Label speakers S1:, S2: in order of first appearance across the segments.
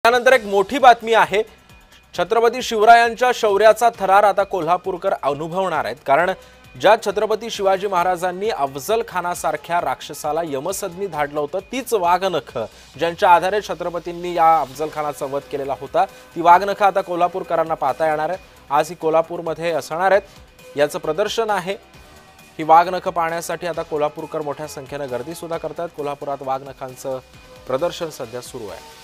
S1: त्यानंतर एक मोठी बातमी आहे। छत्रपती शिवरायांच्या शौर्याचा थरार आता कोल्हापूरकर अनुभवणार आहेत। कारण ज्या छत्रपती शिवाजी महाराजांनी अफजल खानासारख्या राक्षसाला यमसदनी धाडलं होतं, तीच वाघनख ज्यांच्या आधारे छत्रपतींनी या अफजल खानाचा वध केलेला होता, ती वाघनख आता कोल्हापूरकरांना पाहता येणार आहे। आज ही कोल्हापूरमध्ये असणार आहेत, याचं प्रदर्शन आहे। ही वाघनख पाहण्यासाठी आता कोल्हापूरकर मोठ्या संख्येने गर्दी सुद्धा करतात। कोल्हापुरात वाघनखांचं प्रदर्शन सध्या सुरू आहे।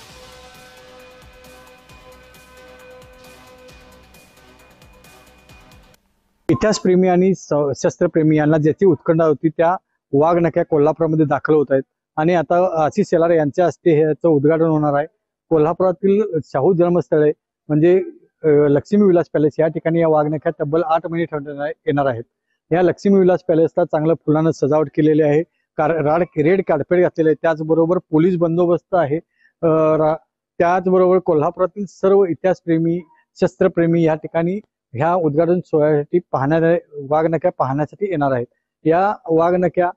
S2: इतिहासप्रेमी आणि शस्त्रप्रेमी यांना ज्याची उत्कंठा होती त्या वाघनख्या कोल्हापुरामध्ये दाखल होत आहेत आणि आता आशिष शेलार यांच्या हस्ते ह्याचं उद्घाटन होणार आहे। कोल्हापुरातील शाहू जन्मस्थळे म्हणजे लक्ष्मी विलास पॅलेस या ठिकाणी या वाघनख्या तब्बल 8 महिने ठेवण्यात येणार आहेत। या लक्ष्मी विलास पॅलेसला चांगलं फुलांना सजावट केलेली आहे, रेड कार्पेट घातलेले आहे, त्याचबरोबर पोलीस बंदोबस्त आहे। त्याचबरोबर कोल्हापुरातील सर्व इतिहासप्रेमी शस्त्रप्रेमी या ठिकाणी ह्या उद्घाटन सोहळ्यासाठी वाघनख्या पाहण्यासाठी येणार आहेत। या वाघनख्या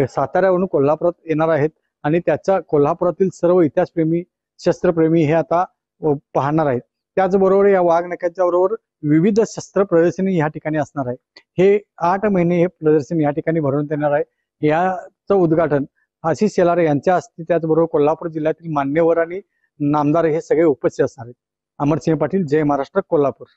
S2: साताऱ्यावरून कोल्हापुरात येणार आहेत आणि त्याचा कोल्हापुरातील सर्व इतिहासप्रेमी शस्त्रप्रेमी हे आता पाहणार आहेत। त्याचबरोबर या वाघनख्याच्या बरोबर विविध शस्त्र प्रदर्शनी या ठिकाणी असणार आहे। हे 8 महिने हे प्रदर्शन या ठिकाणी भरवण्यात येणार आहे। याचं उद्घाटन आशिष शेलार यांच्या हस्ते, त्याचबरोबर कोल्हापूर जिल्ह्यातील मान्यवर आणि नामदार हे सगळे उपस्थित असणार आहेत। अमरसिंह पाटील, जय महाराष्ट्र, कोल्हापूर।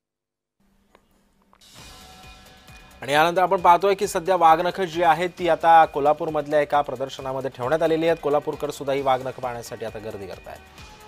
S1: आणि यानंतर आपण पाहतोय की सध्या वाघनख जी आहेत ती आता कोल्हापूरमधल्या एका प्रदर्शनामध्ये ठेवण्यात आलेली आहेत। कोल्हापूरकर सुद्धा ही वाघनख पाहण्यासाठी आता गर्दी करत आहेत।